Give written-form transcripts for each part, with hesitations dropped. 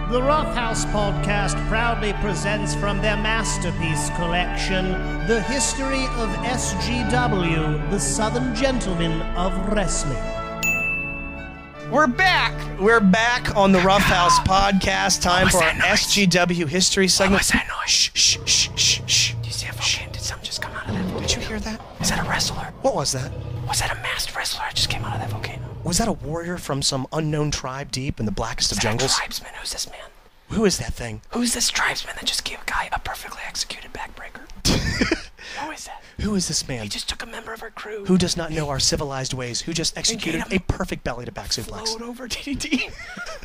The Roughhouse Podcast proudly presents from their masterpiece collection, The History of SGW, the Southern Gentlemen of Wrestling. We're back! We're back on the Roughhouse Podcast. Time for our SGW history segment. What was that noise? Shh, shh, shh, shh, shh. Do you see a volcano? Did something just come out of that volcano? Did you hear that? Is that a wrestler? What was that? Was that a masked wrestler that just came out of that volcano? Was that a warrior from some unknown tribe deep in the blackest of jungles? Tribesman? Who's this man? Who is that thing? Who's this tribesman that just gave a guy a perfectly executed backbreaker? Who is that? Who is this man? He just took a member of our crew. Who does not know our civilized ways? Who just executed a perfect belly-to-back suplex? Float over DDT.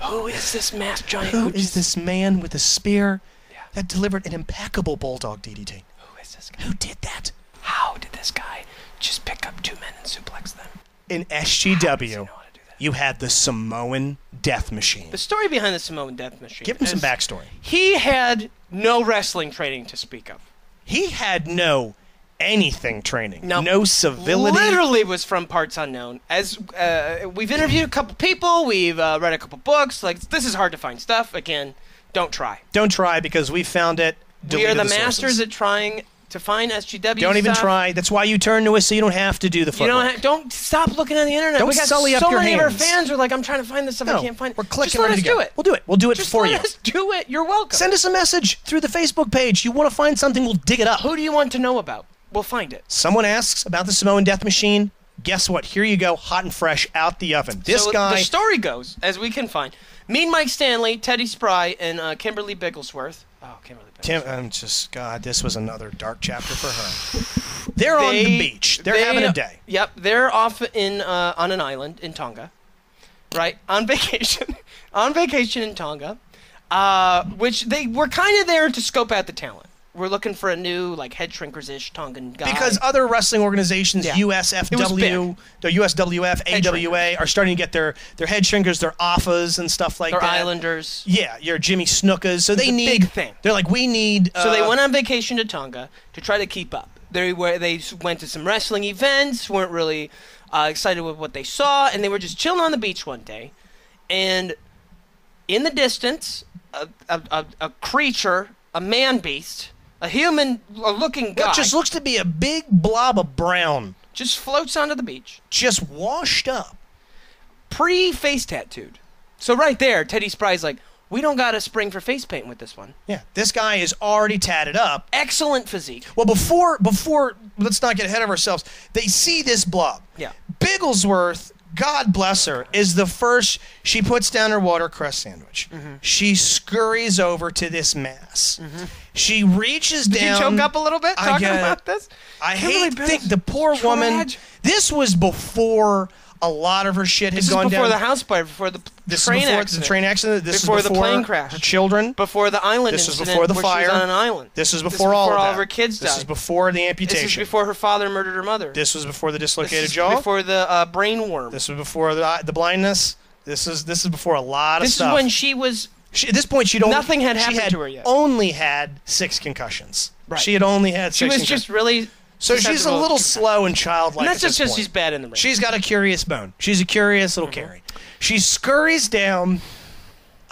Who is this masked giant? Who is this man with a spear that delivered an impeccable bulldog DDT? Who is this guy? Who did that? How did this guy just pick up two men and suplex them? In SGW, you had the Samoan Death Machine. The story behind the Samoan Death Machine. Give him some backstory. He had no wrestling training to speak of. He had no anything training. No. No civility. Literally was from parts unknown. As we've interviewed a couple people, we've read a couple books. Like, this is hard to find stuff. Again, don't try. Don't try because we found it. We are the sources. masters at trying to find SGW Don't even stuff. try. That's why you turn to us so you don't have to do the footwork. Don't stop looking on the internet. Don't we got sully up so your many of our hands. fans are like, I'm trying to find this stuff. I can't find it. We're clicking. Just let us do it. We'll do it. We'll do it Just for you. let us do it. You're welcome. Send us a message through the Facebook page. You want to find something, we'll dig it up. Who do you want to know about? We'll find it. Someone asks about the Samoan Death Machine. Guess what? Here you go, hot and fresh out the oven. This guy. The story goes, as we can find, Mean Mike Stanley, Teddy Spry, and Kimberly Bigglesworth. Oh, Kimberly Bigglesworth. God, this was another dark chapter for her. They're on the beach. They're having a day. Yep, they're off in on an island in Tonga, right? On vacation, in Tonga, which they were kind of there to scope out the talent. We're looking for a new, like, head shrinkers-ish Tongan guy. Because other wrestling organizations, USFW, the USWF, AWA, are starting to get their head shrinkers, their AFAs and stuff like that. Their Islanders. Yeah, your Jimmy Snookas. So they need... big thing. They're like, we need... So they went on vacation to Tonga to try to keep up. They went to some wrestling events, weren't really excited with what they saw, and they were just chilling on the beach one day. And in the distance, a creature, a man-beast... a human-looking guy. What just looks to be a big blob of brown. Just floats onto the beach. Just washed up. Pre-face tattooed. So right there, Teddy Spry's like, we don't got a spring for face paint with this one. Yeah, this guy is already tatted up. Excellent physique. Well, before, let's not get ahead of ourselves. They see this blob. Yeah. Bigglesworth, God bless her, is the first. She puts down her watercress sandwich. Mm-hmm. She scurries over to this mass. Mm-hmm. She reaches down. Did you choke up a little bit talking about this? I hate to think the poor woman. This was before a lot of her shit had gone down. This is before the house fire, before the train accident. The train accident. This before is before the plane crash. Her children. Before the island This incident. is before the where fire. She was on an island. This is before all of her kids died. This is before the amputation. This is before her father murdered her mother. This was before the dislocated this is jaw. Before the brain worm. This was before the blindness. This is before a lot of stuff. This is when she was. At this point, nothing had happened to her yet. Only had 6 concussions. Right. She had only had 6 She was concussions. just really. So she's a little slow and childlike. And that's just because point. she's bad in the ring. She's got a curious bone. She's a curious little carry. She scurries down.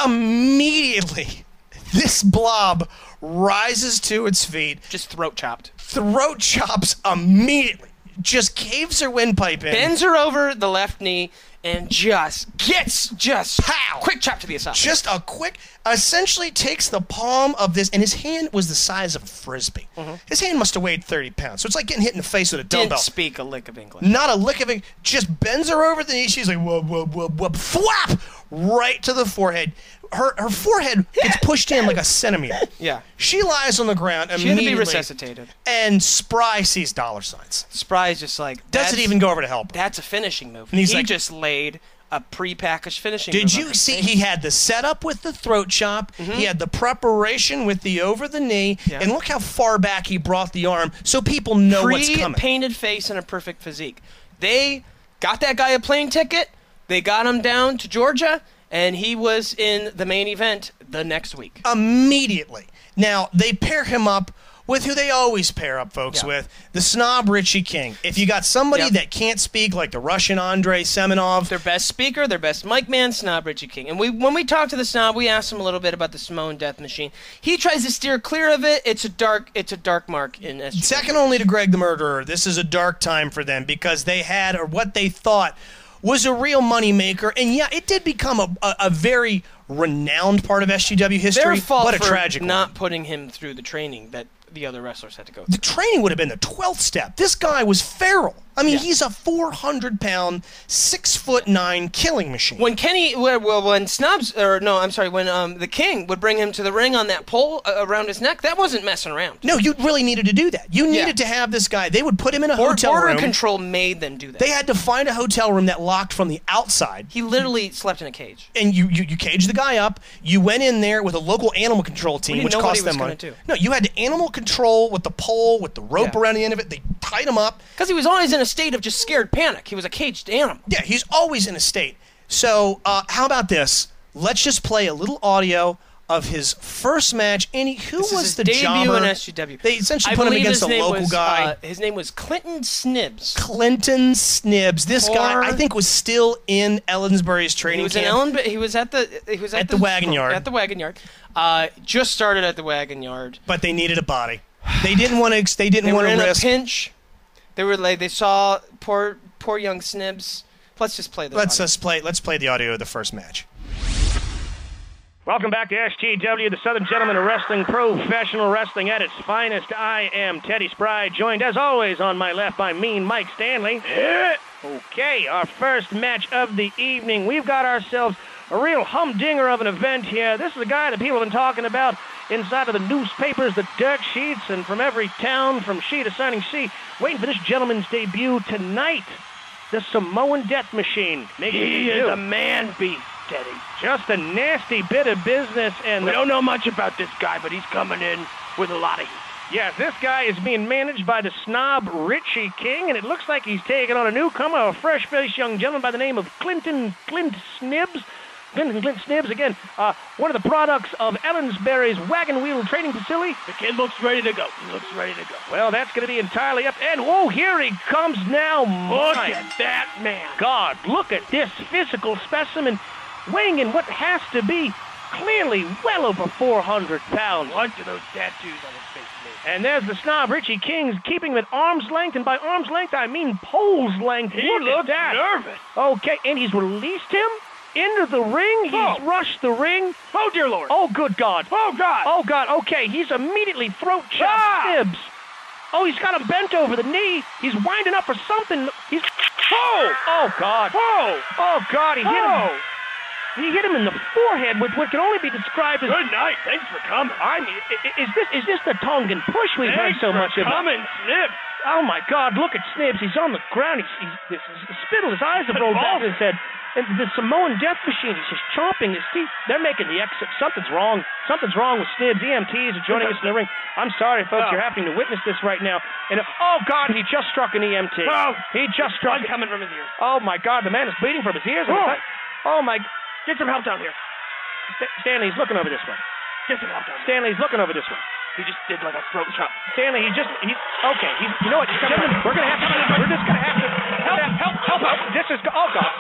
Immediately, this blob rises to its feet. Just throat chopped. Throat chops immediately. Just caves her windpipe in. Bends her over the left knee and just pow! Quick chop to the esophagus. Just a quick, essentially takes the palm of this, and his hand was the size of a frisbee. His hand must have weighed 30 pounds, so it's like getting hit in the face with a dumbbell. Didn't speak a lick of English. Not a lick of English. Just bends her over the knee. She's like, whoop, whoop, whoop, whoop, thwap! Right to the forehead. Her forehead gets pushed in like a centimeter. Yeah. She lies on the ground She immediately. had to be resuscitated. And Spry sees dollar signs. Spry's just like... Doesn't even go over to help her. That's a finishing move. And he's he like, just laid a pre-packaged finishing move. Did you see? He had the setup with the throat chop. He had the preparation with the over the knee. Yeah. And look how far back he brought the arm so people know what's coming. Pre-painted face and a perfect physique. They got that guy a plane ticket. They got him down to Georgia. And he was in the main event the next week. Immediately. Now, they pair him up with who they always pair up folks with, the snob Richie King. If you got somebody that can't speak like the Russian Andrei Semenov. Their best speaker, their best mic man, snob Richie King. And when we talked to the snob, we asked him a little bit about the Samoan Death Machine. He tries to steer clear of it. It's a dark mark in SGW. Second only to Greg the Murderer, this is a dark time for them because they had, or what they thought, was a real moneymaker. And yeah, it did become a very renowned part of SGW history, Their fault but a for tragic not one. putting him through the training that the other wrestlers had to go through. The training would have been the 12th step. This guy was feral. I mean, he's a 400-pound, 6'9" killing machine. When when the King would bring him to the ring on that pole around his neck, that wasn't messing around. No, you really needed to do that. You needed to have this guy. They would put him in a hotel room. Border Control made them do that. They had to find a hotel room that locked from the outside. He literally slept in a cage. And you caged the guy up. You went in there with a local animal control team, which cost them money. No, you had to animal control with the pole, with the rope around the end of it. They tied him up. Because he was always in a state of just scared panic. He was a caged animal. Yeah, he's always in a state. So how about this? Let's just play a little audio of his first match. Andy, who was the debut jobber? in SGW. They essentially put him against a local guy. His name was Clinton Snibs. Clinton Snibs. This guy, I think, was still in Ellensbury's training camp. He was at the Wagon Yard. At the Wagon Yard. Just started at the Wagon Yard. But they needed a body. They didn't want to. They didn't want to risk. They were in a pinch. They saw poor young Snibs. Let's just play the audio. Let's play the audio of the first match. Welcome back to SGW, the Southern Gentlemen of Wrestling, professional wrestling at its finest. I am Teddy Spry, joined as always on my left by Mean Mike Stanley. Okay, our first match of the evening. We've got ourselves a real humdinger of an event here. This is a guy that people have been talking about inside of the newspapers, the dirt sheets, and from every town, from sea to signing sea, waiting for this gentleman's debut tonight. The Samoan Death Machine. He is a man beast, Teddy. Just a nasty bit of business. And we don't know much about this guy, but he's coming in with a lot of heat. Yes, this guy is being managed by the snob Richie King, and it looks like he's taking on a newcomer, a fresh-faced young gentleman by the name of Clint Snibs. Clint Snibs, again, one of the products of Ellensbury's Wagon Wheel Training Facility. The kid looks ready to go. He looks ready to go. Well, that's going to be entirely up. And, oh, here he comes now. Look at that man. God, look at this physical specimen weighing in what has to be clearly well over 400 pounds. Bunch of those tattoos on his face, man. And there's the snob Richie King's keeping him at arm's length, and by arm's length, I mean pole's length. He looks nervous. Okay, and he's released him into the ring. He's rushed the ring. Oh, dear Lord. Oh, good God. Oh, God. Oh, God. Okay, he's immediately throat chopped Snibs. Oh, he's got him bent over the knee. He's winding up for something. He's... Oh, God. Oh, God, he hit him. He hit him in the forehead with what can only be described as... Good night. Thanks for coming. I mean, is this the Tongan push we've heard so much about? Coming, Snibs. Oh, my God, look at Snibs. He's on the ground. He's spittle. His eyes have rolled back in his head. And the Samoan Death Machine, he's just chomping his teeth. They're making the exit. Something's wrong. Something's wrong with Snibs. EMTs are joining us in the ring. I'm sorry, folks. You're having to witness this right now. And oh, God, he just struck an EMT. Oh, he just struck... blood coming from his ears. Oh, my God, the man is bleeding from his ears. Oh, my... Get some help down here. Stanley's looking over this way. Get some help down here. Stanley's looking over this way. He just did like a throat chop. Stanley, he's okay. You know what, gentlemen, we're just gonna have to help out. This is, oh, God.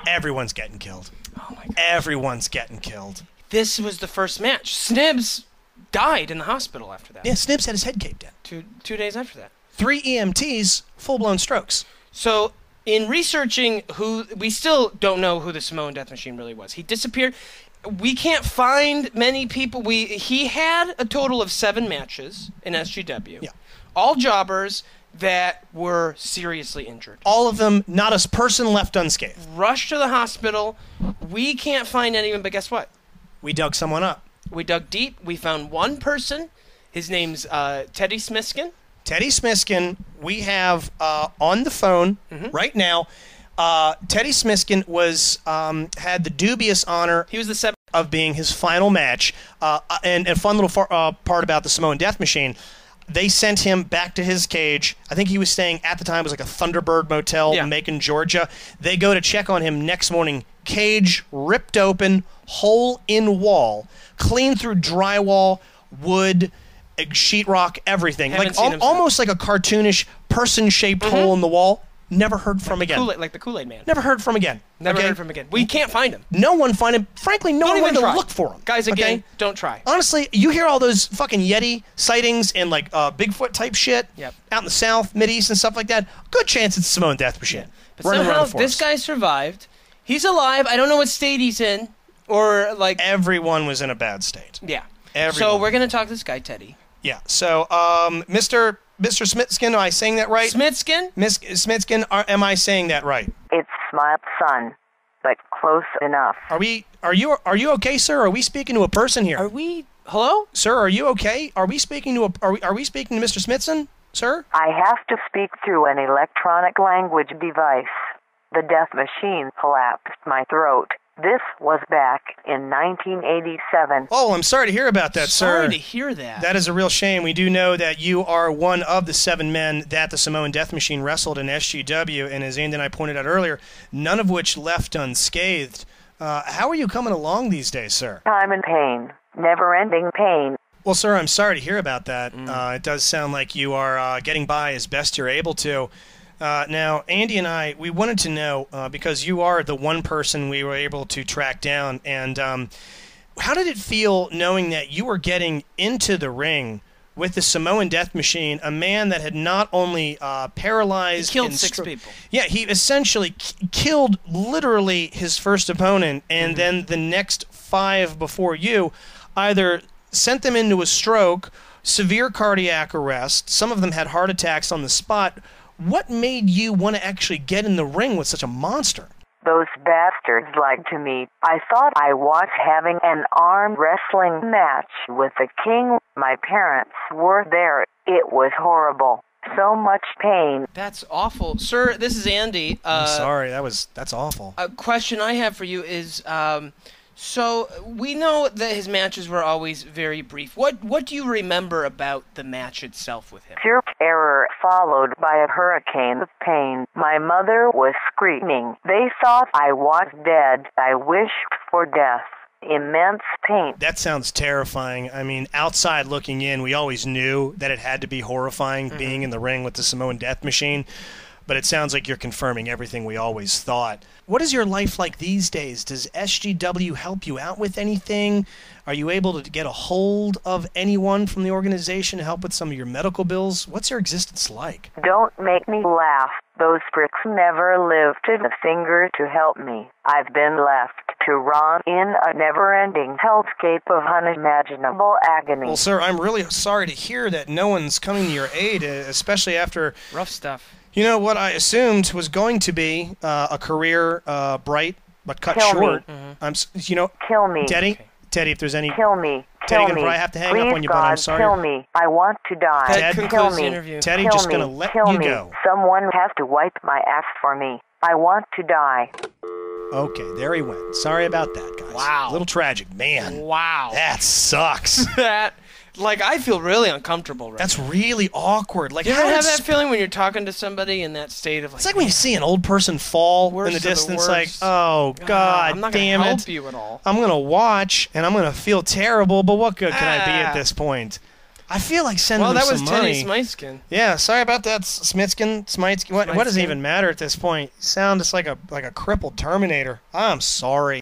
Everyone's getting killed. Oh my God. Everyone's getting killed. This was the first match. Snibs died in the hospital after that. Yeah, Snibs had his head caved in. Two days after that. 3 EMTs, full-blown strokes. So, in researching we still don't know who the Samoan Death Machine really was. He disappeared. We can't find many people. He had a total of 7 matches in SGW. Yeah. All jobbers that were seriously injured. All of them, not a person left unscathed. Rushed to the hospital. We can't find anyone, but guess what? We dug someone up. We dug deep. We found one person. His name's Teddy Smiskin. Teddy Smiskin, we have on the phone right now. Teddy Smiskin was had the dubious honor He was the 7th of being his final match. And a fun little part about the Samoan Death Machine, they sent him back to his cage. I think he was staying at the time, it was like a Thunderbird Motel in Macon, Georgia. They go to check on him next morning. Cage ripped open, hole in wall, clean through drywall, wood, sheetrock, everything. Haven't Like seen him almost like a cartoonish person-shaped hole in the wall. Never heard from again. Like the Kool-Aid Man. Never heard from again. Never heard from again. We can't find him. No one find him. Frankly, no Don't one even wanted to try. look for him. Guys, again, don't try. Honestly, you hear all those fucking Yeti sightings and like Bigfoot type shit out in the South, Mideast, and stuff like that. Good chance it's Samoan Death Machine. But somehow this guy survived. He's alive. I don't know what state he's in, or like everyone was in a bad state. Yeah. Everyone. So we're gonna talk to this guy, Teddy. Yeah. So, Mr. Smitskin, am I saying that right? Smitskin? Smitskin, am I saying that right? It's my son, but close enough. Are you okay, sir? Are we speaking to a person here? Are we? Hello? Sir, are you okay? Are we speaking to are we speaking to Mr. Smithson, sir? I have to speak through an electronic language device. The death machine collapsed my throat. This was back in 1987. Oh, I'm sorry to hear about that, sir. Sorry to hear that. That is a real shame. We do know that you are one of the 7 men that the Samoan Death Machine wrestled in SGW, and as Andy and I pointed out earlier, none of which left unscathed. How are you coming along these days, sir? I'm in pain. Never-ending pain. Well, sir, I'm sorry to hear about that. It does sound like you are getting by as best you're able to. Now, Andy and I, we wanted to know, because you are the one person we were able to track down, and how did it feel knowing that you were getting into the ring with the Samoan Death Machine, a man that had not only paralyzed... He killed 6 people. Yeah, he essentially killed literally his first opponent, and then the next 5 before you either sent them into a stroke, severe cardiac arrest, some of them had heart attacks on the spot. What made you want to actually get in the ring with such a monster? Those bastards lied to me. I thought I was having an arm wrestling match with the king. My parents were there. It was horrible. So much pain. That's awful. Sir, this is Andy. I'm sorry, that's awful. A question I have for you is, so we know that his matches were always very brief. What do you remember about the match itself with him? Pure terror followed by a hurricane of pain. My mother was screaming. They thought I was dead. I wished for death. Immense pain. That sounds terrifying. I mean, outside looking in, we always knew that it had to be horrifying being in the ring with the Samoan Death Machine. But it sounds like you're confirming everything we always thought. What is your life like these days? Does SGW help you out with anything? Are you able to get a hold of anyone from the organization to help with some of your medical bills? What's your existence like? Don't make me laugh. Those pricks never lifted a finger to help me. I've been left to rot in a never-ending hellscape of unimaginable agony. Well, sir, I'm really sorry to hear that no one's coming to your aid, especially after... Rough stuff. You know, what I assumed was going to be a career bright but cut short. Kill me. Teddy, if there's any... Kill me. Teddy, Kill me. I have to hang Please, up on you, God, but I'm sorry. Kill me. I want to die. Ted, kill me. Teddy, kill just me. going to let kill you me. go. Someone has to wipe my ass for me. I want to die. Okay, there he went. Sorry about that, guys. Wow. A little tragic. Man. Wow. That sucks. I feel really uncomfortable right That's now. really awkward. Like, Do you ever have that feeling when you're talking to somebody in that state of it's like when you see an old person fall in the distance, like, oh, God, I'm not damn gonna it. help you at all. I'm going to watch, and I'm going to feel terrible, but what good can I be at this point? I feel like sending Well, them that was some Teddy money. Smitskin. Yeah, sorry about that, Smitskin. What does it even matter at this point? You sound just like a crippled Terminator. I'm sorry.